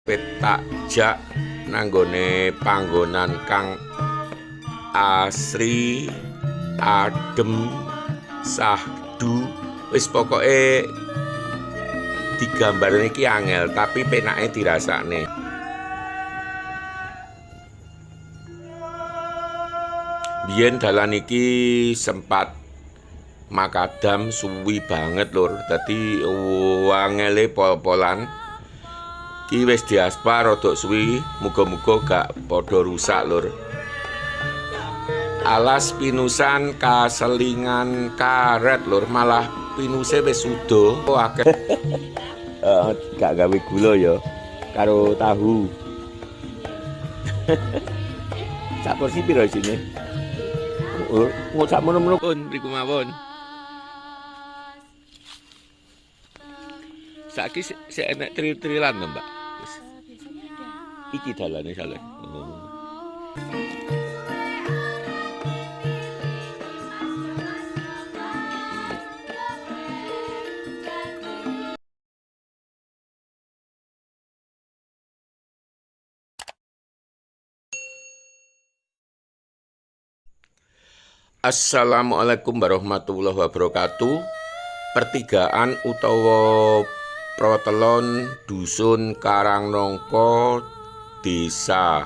petak jak nanggone panggonan kang asri, adem, sahdu, wis pokoke digambar niki angel tapi penake dirasakne. Biyen dalan iki sempat makadam suwi banget lur, dadi angele pol-polan. Ki wis diaspal rada suwi, muga-muga gak padha rusak lur. Alas pinusan kaselingan karet lur, malah pinuse wis udo akeh. Gak gawe gula ya karo tahu. Sak porsi piro isine? Sak mono-mono pun mriku mawon. Saiki sik enek tril-trilan to, Mbak. Iki dalane salah. Assalamualaikum warahmatullahi wabarakatuh. Pertigaan utawa protelon dusun Karangnongko, Desa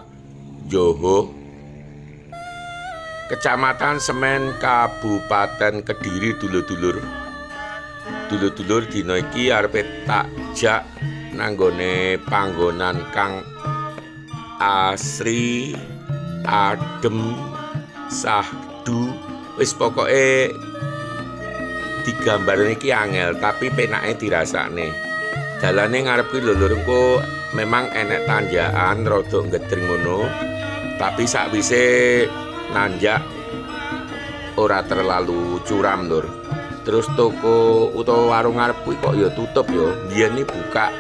Joho, Kecamatan Semen, Kabupaten Kediri. Dulur-dulur dina iki arepe takjak nanggone panggonan kang asri, adem, sahdu, wis pokoke digambar niki angel tapi penake dirasakne. Dalane ngarep ki lho lur, engko memang enek tanjakan rada ngedring ngono, tapi sakwise nanjak ora terlalu curam lur. Terus toko utawa warung ngarep kuwi kok ya tutup ya. Biyen iki buka,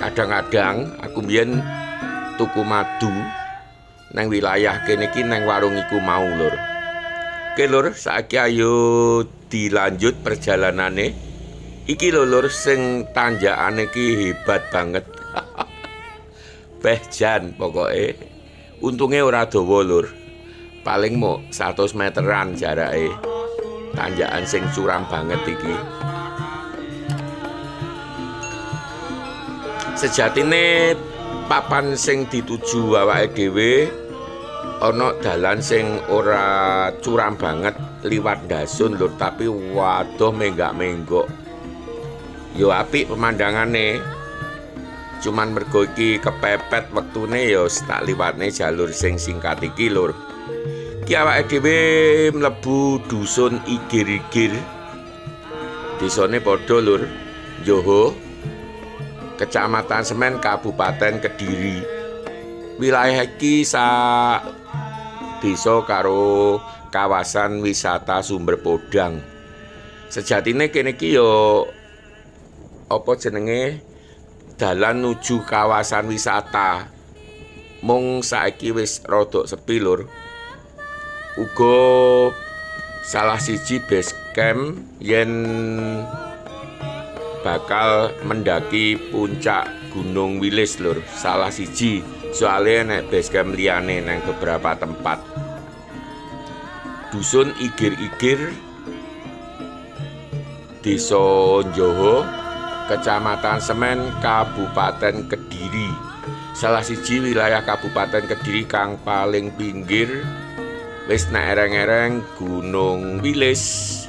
kadang-kadang aku biyen tuku madu nang wilayah kene iki nang warung iku mau lur. Oke lur, saiki ayo dilanjut perjalanane. Iki lho lur, sing tanjakane iki hebat banget. Behjan pokoke. Untunge ora dawa lur. Paling mau 100 meteran jarake. Tanjakan sing curam banget iki. Sejatine papan sing dituju awake dhewe ana dalan sing ora curam banget liwat dasun lur, tapi waduh menggak-menggok. Yo apik pemandangane. Cuman mergo iki kepepet wektune ya tak liwatne jalur sing singkat iki lur. Ki awake dhewe mlebu dusun Igir-igir. Desane padha lur, Joho, Kecamatan Semen, Kabupaten Kediri. Wilayah iki sak desa karo kawasan wisata Sumber Podang. Sejatine kene iki yo apa jenenge dalan nuju kawasan wisata. Mung saiki wis rada sepi lur. Uga salah siji base camp yen bakal mendaki puncak Gunung Wilis lur. Salah siji, soalnya nek base camp liyane nang beberapa tempat. Dusun Igir-igir, Desa Joho, Kecamatan Semen, Kabupaten Kediri. Salah siji wilayah Kabupaten Kediri kang paling pinggir, wis nek ereng-ereng Gunung Wilis.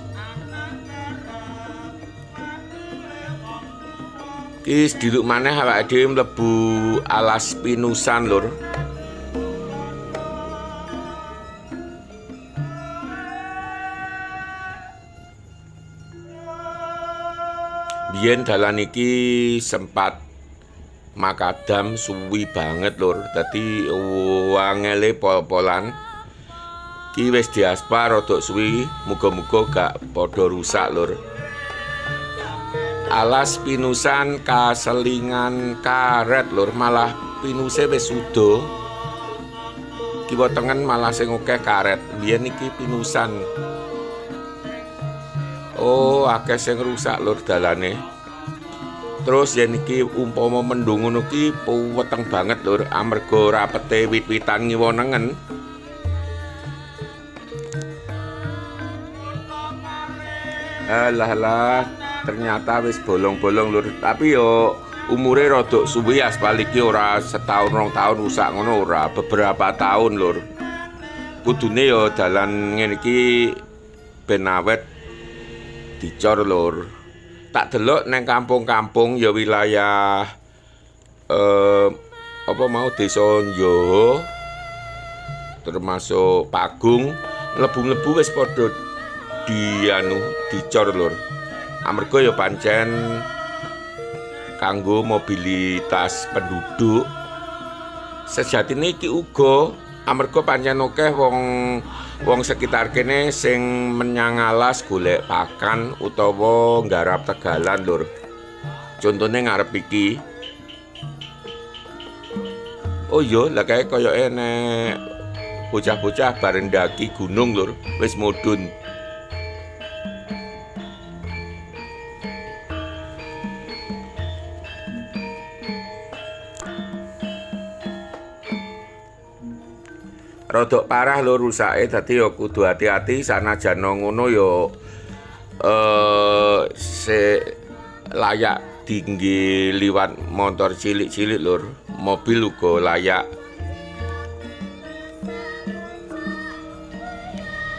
Ki sediluk maneh awake dhewe mlebu alas pinusan lur. Biyen dalan iki sempat makadam suwi banget lur, dadi angele pol-polan. Ki wis diaspal rada suwi, muga-muga gak padha rusak lur. Alas pinusan kaselingan karet lur, malah pinuse wis udo. Kiwa tengen malah sing akeh karet. Biyen iki pinusan. Oh, akeh sing rusak lur dalane. Terus yen iki umpama mendung ngono ki weteng banget lur, amarga rapete wit-witan ngiwonengen. Alah, ternyata wis bolong-bolong lur, tapi yo umure rada suwi aspal iki ora setahun 2 tahun rusak ngono ora, beberapa tahun lur. Kudune yo dalan ngene iki ben awet dicor lur. Tak delok neng kampung-kampung ya wilayah apa mau desa Njoho termasuk Pagung mlebu-mlebu wis padha dicor lur. Amarga ya pancen kanggo mobilitas penduduk. Sejatine iki uga amarga pancen akeh wong sekitar kene sing menyang alas golek pakan utawa nggarap tegalan lur. Contone ngarep iki. Oh iya, lah kae koyoke nek bocah-bocah bareng ndaki gunung lur, wis mudhun. Rodok parah lho rusake, dadi ya kudu hati-hati sanajan ngono ya layak dinggi liwat motor cilik-cilik lur, mobil uga layak.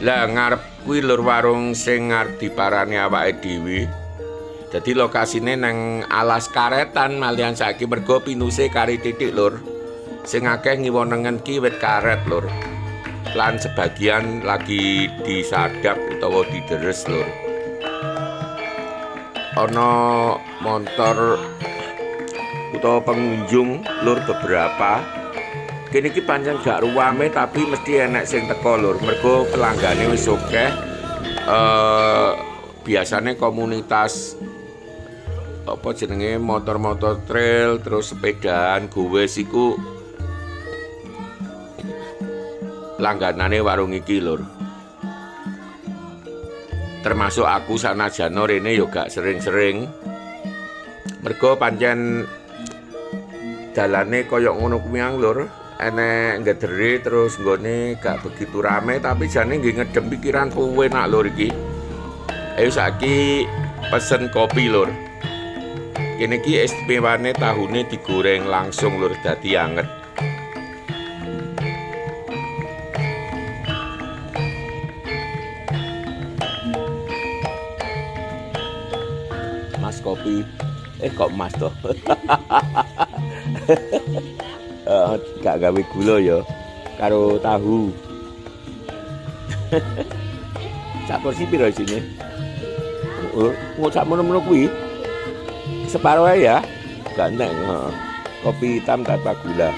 Lah ngarep kuwi lur warung sing arep diparani awake dhewe. Dadi lokasine nang alas karetan malian saiki mergo pinuse kari titik lur. Sing akeh ngiwonengen ki wit karet lur. Lan sebagian lagi disadap utawa dideres lur. Ana motor utawa pengunjung lur beberapa. Kene iki pancen gak ruwame tapi mesti enek sing teko lur. Mergo pelanggane wis akeh. Biasane komunitas apa jenenge motor-motor trail terus sepedaan gowes iku langganane warung iki lur. Termasuk aku sanajan rene yo gak sering-sering. Mergo pancen dalane koyok ngono kuwi lur, enek ngederi terus nggone gak begitu rame tapi jane nggih ngedem pikiran enak lur iki. Ayo saiki pesen kopi lur. Kene iki istimewane tahune digoreng langsung lur dadi anget. Mas kopi, kok mas toh? Gak gawe gula ya, karo tahu. Sak porsi piro isine? Mau sak mono-mono kuwi? Separuh ae ya, ganteng. Kopi hitam tanpa gula.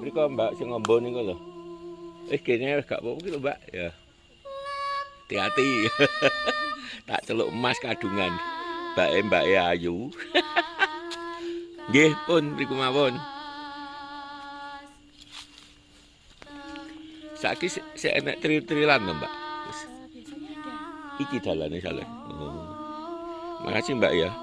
Mriko Mbak sing ngombo niku lho. Kene gak apa-apa ki lho Mbak ya. Hati-hati. Tak celuk emas kadungan. Mbak Ayu. Nggih pun mriku mawon. Saiki sik enek tril-trilan lho Mbak. Biasanya ada. Iki dalane saleh. Oh. Makasih Mbak ya.